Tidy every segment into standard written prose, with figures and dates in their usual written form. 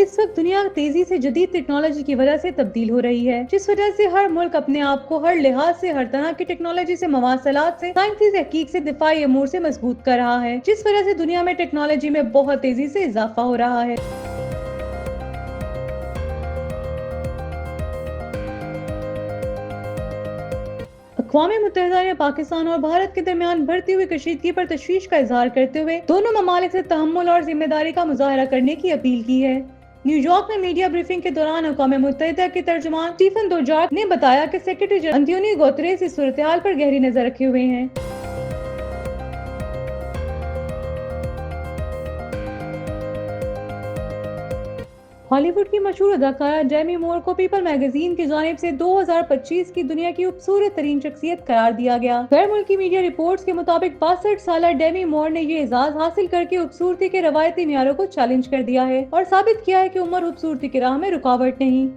इस वक्त दुनिया तेजी से जदीद टेक्नोलॉजी की वजह से तब्दील हो रही है, जिस वजह से हर मुल्क अपने आप को हर लिहाज से, हर तरह की टेक्नोलॉजी से, मवासलात से, साइंसी तहकीक से, दिफाई अमूर से मजबूत कर रहा है, जिस वजह से दुनिया में टेक्नोलॉजी में बहुत तेजी से इजाफा हो रहा है। अक़वाम मुत्तहिदा ने पाकिस्तान और भारत के दरमियान बढ़ती हुई कशीदगी पर तशवीश का इजहार करते हुए दोनों ममालिक से तहम्मुल और जिम्मेदारी का मुजाहरा करने की अपील की है। न्यूयॉर्क में मीडिया ब्रीफिंग के दौरान अक़वाम मुत्तहिदा के तर्जुमान स्टीफन दुजार्ट ने बताया कि सेक्रेटरी जनरल अंतोनियो गुतेरेस इस सूरत-ए-हाल पर गहरी नजर रखे हुए हैं। हॉलीवुड की मशहूर अदाकारा डेमी मूर को पीपल मैगजीन की जानिब से 2025 की दुनिया की खूबसूरत तरीन शख्सियत करार दिया गया। गैर मुल्की मीडिया रिपोर्ट्स के मुताबिक 62 साल डेमी मूर ने ये एजाज हासिल करके खूबसूरती के रवायती मियारों को चैलेंज कर दिया है और साबित किया है कि उम्र खूबसूरती की राह में रुकावट नहीं।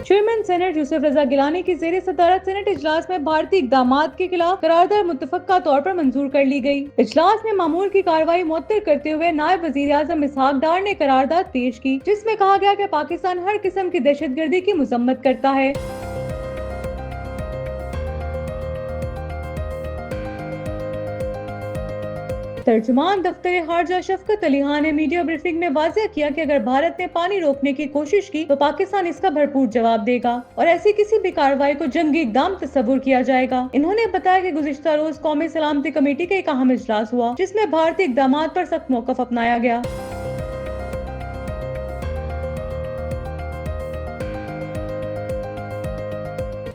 चेयरमैन सेनेट यूसुफ रजा गिलानी की ज़ेरे सदारत सेनेट इजलास में भारतीय इक़दामात के खिलाफ करारदाद मुत्तफ़क़ा तौर पर मंजूर कर ली गई। इजलास में मामूल की कार्रवाई मुअत्तल करते हुए नायब वज़ीर आज़म इसहाक डार ने करारदाद पेश की, जिसमें कहा गया कि पाकिस्तान हर किस्म की दहशतगर्दी की मज़म्मत करता है। तर्जुमान दफ्तर खारजा शफकत अली खान ने मीडिया ब्रीफिंग में वाज़ेह किया कि अगर भारत ने पानी रोकने की कोशिश की तो पाकिस्तान इसका भरपूर जवाब देगा और ऐसी किसी भी कार्रवाई को जंगी इक़दाम तस्वुर किया जाएगा। इन्होंने बताया कि गुज़िश्ता रोज कौमी सलामती कमेटी का एक अहम इजलास हुआ, जिसमें भारतीय इक़दामात पर सख्त मौक़िफ़ अपनाया गया।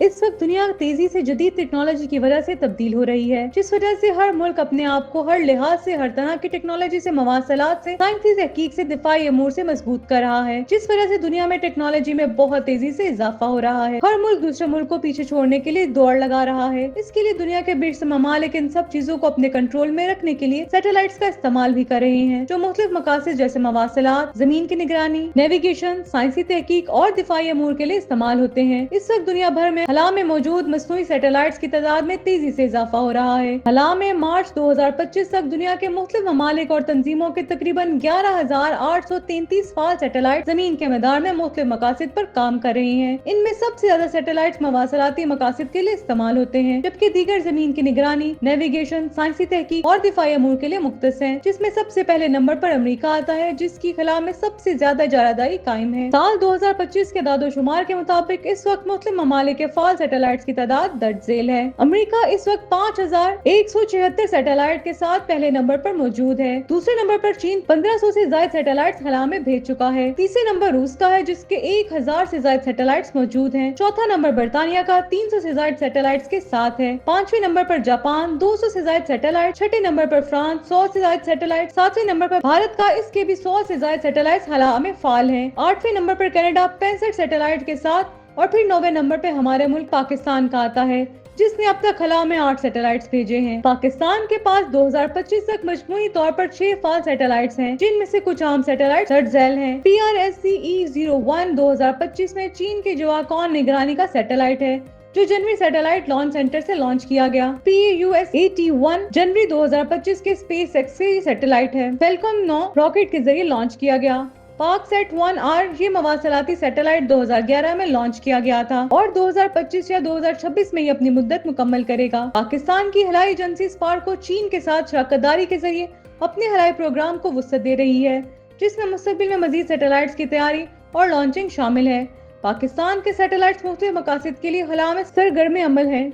इस वक्त दुनिया तेजी से जदीद टेक्नोलॉजी की वजह से तब्दील हो रही है, जिस वजह से हर मुल्क अपने आप को हर लिहाज से, हर तरह की टेक्नोलॉजी से, मवासलात से, साइंसी तहकीक से, दिफाई अमूर से मजबूत कर रहा है, जिस वजह से दुनिया में टेक्नोलॉजी में बहुत तेजी से इजाफा हो रहा है। हर मुल्क दूसरे मुल्क को पीछे छोड़ने के लिए दौड़ लगा रहा है। इसके लिए दुनिया के 20 ममालिक इन सब चीजों को अपने कंट्रोल में रखने के लिए सैटेलाइट्स का इस्तेमाल भी कर रहे हैं, जो मुख्तलिफ मकासद जैसे मवासलात, जमीन की निगरानी, नेविगेशन, साइंसी तहकीक और दिफाई अमूर के लिए इस्तेमाल होते हैं। इस वक्त दुनिया भर में हला में मौजूद मसनूई सैटेलाइट्स की तादाद में तेजी से इजाफा हो रहा है। हला में मार्च 2025 तक दुनिया के मुख्तलिफ ममालिक और तंजीमों के तकरीबन 11,833 फाल सैटेलाइट जमीन के मैदान में मुख्तलिफ मकासद पर काम कर रहे हैं। इनमें सबसे ज्यादा सैटेलाइट्स मवासलाती मकासद के लिए इस्तेमाल होते हैं, जबकि दीगर जमीन की निगरानी, नेविगेशन, साइंसी तहकीक और दिफाई अमूर के लिए मुख्तस है, जिसमें सबसे पहले नंबर पर अमेरिका आता है, जिसकी खला में सबसे ज्यादा इजारादारी कायम है। साल 2025 के दादोशुमार के मुताबिक इस वक्त मुख्तलिफ ममालिक के फाल सैटेलाइट्स की तादाद दर्ज झेल है। अमेरिका इस वक्त 5,176 सैटेलाइट के साथ पहले नंबर पर मौजूद है। दूसरे नंबर पर चीन 1500 से ज्यादा सैटेलाइट्स खला में भेज चुका है। तीसरे नंबर रूस का है, जिसके 1000 से ज्यादा सैटेलाइट्स मौजूद हैं। चौथा नंबर बर्तानिया का 300 से ज्यादा सैटेलाइट्स के साथ है। पांचवें नंबर पर जापान 200 से ज्यादा सैटेलाइट। छठे नंबर पर फ्रांस 100 से ज्यादा सैटेलाइट। सातवें नंबर पर भारत का, इसके भी 100 से ज्यादा सैटेलाइट्स खला में फाल है। आठवें नंबर पर कनाडा 65 सैटेलाइट के साथ और फिर 9वें नंबर पे हमारे मुल्क पाकिस्तान का आता है, जिसने अब तक खला में 8 सैटेलाइट्स भेजे हैं। पाकिस्तान के पास 2025 तक मजमूई तौर पर 6 फाल सैटेलाइट्स हैं, जिनमें से कुछ आम सैटेलाइट दर्ज झेल हैं। PRSCE-01 2025 में चीन के जवाकॉन निगरानी का सैटेलाइट है, जो जनवरी सैटेलाइट लॉन्च सेंटर से लॉन्च किया गया। PAUS-81 जनवरी 2025 के स्पेस एक्स की सैटेलाइट है। फेल्कन 9 रॉकेट के जरिए लॉन्च किया गया। ParkSat-1R ये मवासलाती सैटेलाइट 2011 में लॉन्च किया गया था और 2025 या 2026 में ये अपनी मुद्दत मुकम्मल करेगा। पाकिस्तान की हवाई एजेंसी स्पार्क को चीन के साथ शराकतदारी के जरिए अपने हवाई प्रोग्राम को वुसअत दे रही है, जिसमें मुस्तकबिल में मजीद सैटेलाइट्स की तैयारी और लॉन्चिंग शामिल है। पाकिस्तान के सैटेलाइट्स मुख्तलिफ मकासद के लिए हला में सरगर्म अमल है।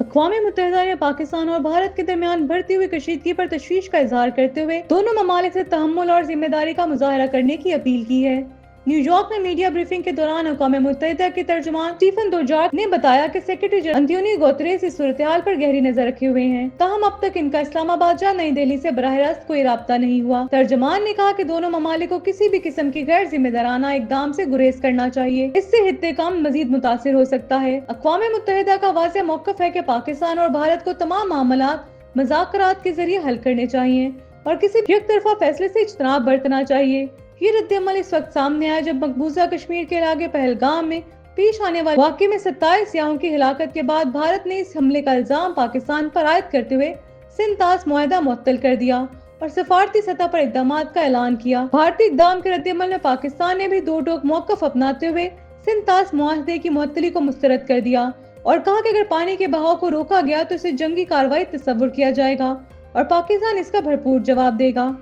अक़वाम मुत्तहिदा ने पाकिस्तान और भारत के दरमियान बढ़ती हुई कशीदगी पर तशवीश का इजहार करते हुए दोनों ममालिक से तहम्मुल और जिम्मेदारी का मुजाहरा करने की अपील की है। न्यूयॉर्क में मीडिया ब्रीफिंग के दौरान अक़वाम मुत्तहिदा के तर्जुमान स्टीफन दुजार्ट ने बताया कि सेक्रेटरी जनरल अंतोनियो गुतेरेस इस सूरत-ए-हाल पर गहरी नजर रखे हुए हैं। ताहम अब तक इनका इस्लामाबाद या नई दिल्ली से बराह रास्त कोई राब्ता नहीं हुआ। तर्जुमान ने कहा कि दोनों ममालिक को किसी भी किस्म की गैर जिम्मेदाराना इक़दाम से गुरेज करना चाहिए, इससे हित्ते काम मजीद मुतासिर हो सकता है। अक़वाम मुत्तहिदा का वाज़ेह मौक़िफ़ है कि पाकिस्तान और भारत को तमाम मामलात मुज़ाकरात के जरिए हल करने चाहिए और किसी एक तरफा फैसले से इज्तनाब बरतना चाहिए। ये रद्द-ए-अमल इस वक्त सामने आया जब मकबूजा कश्मीर के इलाके पहलगाम में पेश आने वाले वाक़े में 27 सियाहों की हिलाकत के बाद भारत ने इस हमले का इल्जाम पाकिस्तान पर आयद करते हुए सिंतास मुआहदा मुअत्तल कर दिया और सफारती सतह पर इक़दामात का ऐलान किया। भारतीय इक़दाम के रद्द-ए-अमल में पाकिस्तान ने भी दो टोक मौक़िफ़ अपनाते हुए सिंतास मुआहदे की मुअत्तली को मुस्तरद कर दिया और कहा कि अगर पानी के बहाव को रोका गया तो इसे जंगी कार्रवाई तस्वुर किया जाएगा और पाकिस्तान इसका भरपूर जवाब देगा।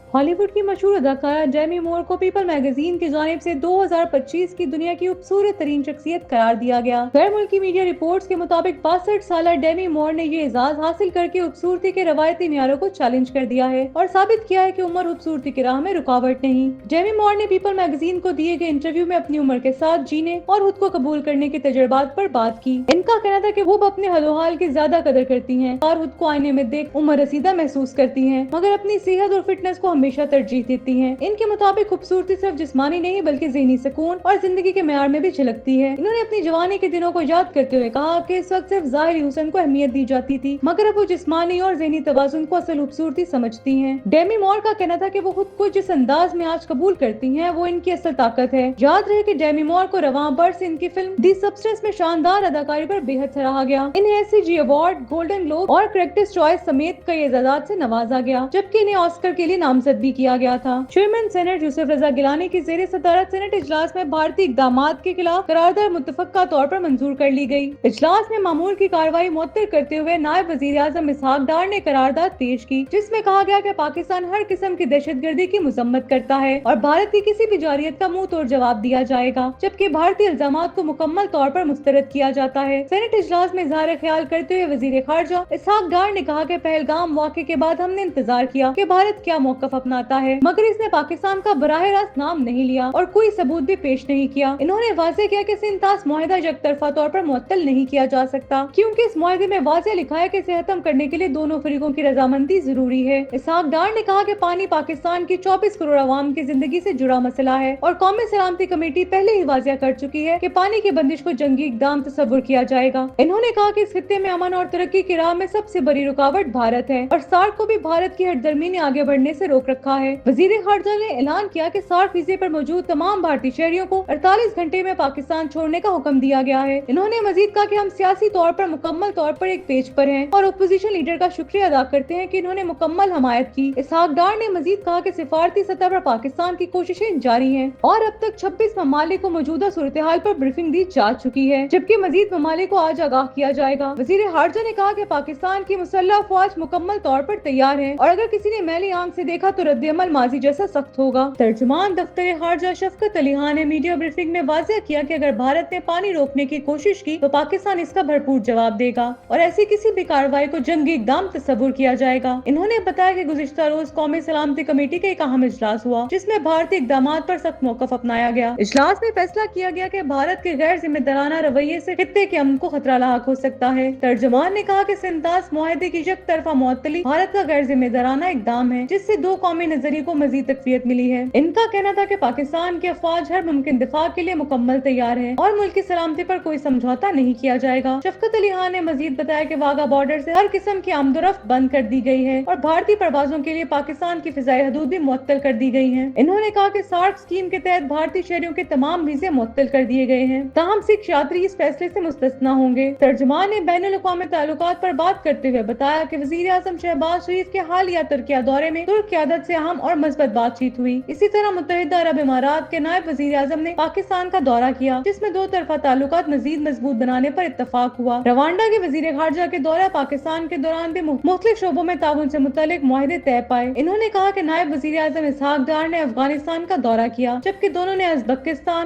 हॉलीवुड की मशहूर अदाकारा डेमी मूर को पीपल मैगजीन की जानिब से 2025 की दुनिया की खूबसूरत तरीन शख्सियत करार दिया गया। गैर मुल्की मीडिया रिपोर्ट्स के मुताबिक 62 साल डेमी मूर ने ये एजाज हासिल करके खूबसूरती के रवायती मियारों को चैलेंज कर दिया है और साबित किया है कि उम्र खूबसूरती की राह में रुकावट नहीं। डेमी मूर ने पीपल मैगजीन को दिए गए इंटरव्यू में अपनी उम्र के साथ जीने और खुद को कबूल करने के तजुर्बात पर बात की। इनका कहना था कि वो अपने हदोहाल की ज्यादा कदर करती हैं और खुद को आईने में देख उम्र रसीदा महसूस करती हैं, मगर अपनी सेहत और फिटनेस को हमेशा तरजीह देती हैं। इनके मुताबिक खूबसूरती सिर्फ जिस्मानी नहीं बल्कि ज़हनी सुकून और जिंदगी के मेयार में भी झलकती है। इन्होंने अपनी जवानी के दिनों को याद करते हुए कहा कि इस वक्त सिर्फ ज़ाहिरी हुस्न को अहमियत दी जाती थी, मगर अब वो जिस्मानी और ज़हनी तवाज़ुन को असल खूबसूरती समझती हैं। डेमी मूर का कहना था कि वो खुद को जिस अंदाज में आज कबूल करती हैं वो इनकी असल ताकत है। याद रहे कि डेमी मूर को रवां बरस इनकी फिल्म दी सबस्टेंस में शानदार अदाकारी पर बेहद सराहा गया। इन्हें एससीजी अवार्ड, गोल्डन ग्लोब और क्रिटिक्स चॉइस समेत कई एजाज़ात से नवाजा गया, जबकि इन्हें ऑस्कर के लिए नामजद भी किया गया था। चेयरमैन सेनेट यूसुफ रजा गिलानी की ज़ेरे सदारत सेनेट इजलास में भारतीय इक़दामात के खिलाफ करारदाद मुत्तफ़क़ा तौर पर मंजूर कर ली गई। इजलास में मामूल की कार्रवाई मुअत्तल करते हुए नायब वज़ीर आज़म इसहाक डार ने करारदाद पेश की, जिसमें कहा गया कि पाकिस्तान हर किस्म की दहशतगर्दी की मज़म्मत करता है और भारत की किसी भी जारियत का मुंह तोड़ जवाब दिया जाएगा, जबकि भारतीय इल्ज़ामात को मुकम्मल तौर पर मुस्तरद किया जाता है। सेनेट इजलास में इज़हार ख्याल करते हुए वज़ीर ख़ारजा इसहाक डार ने कहा कि पहलगाम वाक़े के बाद हमने इंतजार किया कि भारत क्या मौक़िफ़ अपनाता है, मगर इसने पाकिस्तान का बराह रास्त नाम नहीं लिया और कोई सबूत भी पेश नहीं किया। इन्होंने वाज़ेह किया कि सिंतास मुआहदा यकतरफा तौर पर मुअत्तल नहीं किया जा सकता, क्योंकि इस मुआहदे में वाज़ेह लिखा है कि इसे खत्म करने के लिए दोनों फरीकों की रजामंदी जरूरी है। इसहाक डार ने कहा कि पानी पाकिस्तान की 24 करोड़ अवाम की जिंदगी से जुड़ा मसला है और कौमी सलामती कमेटी पहले ही वाज़ेह कर चुकी है कि पानी की बंदिश को जंगी इक़दाम तस्वुर किया जाएगा। इन्होंने कहा कि इस खित्ते में अमन और तरक्की की राह में सबसे बड़ी रुकावट भारत है और सार्क को भी भारत की हटदर्मी ने आगे बढ़ने से रोक रखा है। वज़ीर ख़ारजा ने ऐलान किया कि सार्क वीज़े पर मौजूद तमाम भारतीय शहरियों को 48 घंटे में पाकिस्तान छोड़ने का हुक्म दिया गया है। इन्होंने मजीद कहा कि हम सियासी तौर पर मुकम्मल तौर पर एक पेज पर हैं और अपोजिशन लीडर का शुक्रिया अदा करते हैं कि इन्होंने मुकम्मल हमायत की। इसहाक डार ने मजीद कहा कि सिफारती सतह पर पाकिस्तान की कोशिशें जारी हैं और अब तक 26 ममालिक को मौजूदा सूरत हाल पर ब्रीफिंग दी जा चुकी है, जबकि मजीद ममालिक को आज आगाह किया जाएगा। वज़ीर ख़ारजा ने कहा कि पाकिस्तान की मुसल्लह अफ़वाज मुकम्मल तौर पर तैयार है और अगर किसी ने मैली आंख से देखा तो रद्द-ए-अमल माजी जैसा सख्त होगा। तर्जुमान दफ्तर ख़ारजा शफ़क़त अली खान ने मीडिया ब्रीफिंग में वाज़ेह किया कि अगर भारत ने पानी रोकने की कोशिश की तो पाकिस्तान इसका भरपूर जवाब देगा और ऐसी किसी भी कार्रवाई को जंगी इक़दाम तस्वुर किया जाएगा। इन्होंने बताया कि गुज़िश्ता रोज कौमी सलामती कमेटी का एक अहम इजलास हुआ, जिसमें भारतीय इक़दामात पर सख्त मौक़िफ़ अपनाया गया। इजलास में फैसला किया गया कि भारत के गैर जिम्मेदाराना रवैये से खित्ते के अमन को खतरा लाहक हो सकता है। तर्जुमान ने कहा कि सिंतास मुआहदे की यकतरफा मुअत्तली भारत का गैर जिम्मेदाराना इक़दाम है, जिससे दो कौमी नजरिए को मजीद तक़वियत मिली है। इनका कहना था कि पाकिस्तान की अफवाज हर मुमकिन दिफा के लिए मुकम्मल तैयार है और मुल्क की सलामती पर कोई समझौता नहीं किया जाएगा। शफ़क़त अली खान ने मजीद बताया कि वाघा बॉर्डर से हर किस्म की आमदोरफ्त बंद कर दी गई है और भारतीय परवाजों के लिए पाकिस्तान की फिजाई हदूद भी मुअत्तल कर दी गई है। इन्होंने कहा कि सार्क स्कीम के तहत भारतीय शहरियों के तमाम वीजे मुअत्तल कर दिए गए हैं, ताहम सिख यात्री इस फैसले से मुस्तस्ना होंगे। तर्जुमान ने बैनुल अक़वामी ताल्लुकात पर बात करते हुए बताया कि वज़ीर आज़म शहबाज शरीफ के हालिया तुर्किया दौरे में तुर्क क़यादत से अहम और मस्बत बातचीत हुई। इसी तरह मुत्तहिदा अरब इमारात के नायब वज़ीर आज़म ने पाकिस्तान का दौरा किया, जिसमें दो तरफा ताल्लुकात मजीद मजबूत बनाने पर इत्तफाक हुआ। रवांडा के वज़ीर ख़ारजा के दौरा पाकिस्तान के दौरान भी मुख्तलिफ शोबों में ताउन से मुतल्लिक मुआहदे तय पाए। इन्होंने कहा कि नायब वज़ीर आज़म इसहाक डार ने अफगानिस्तान का दौरा किया, जबकि दोनों ने उज़्बेकिस्तान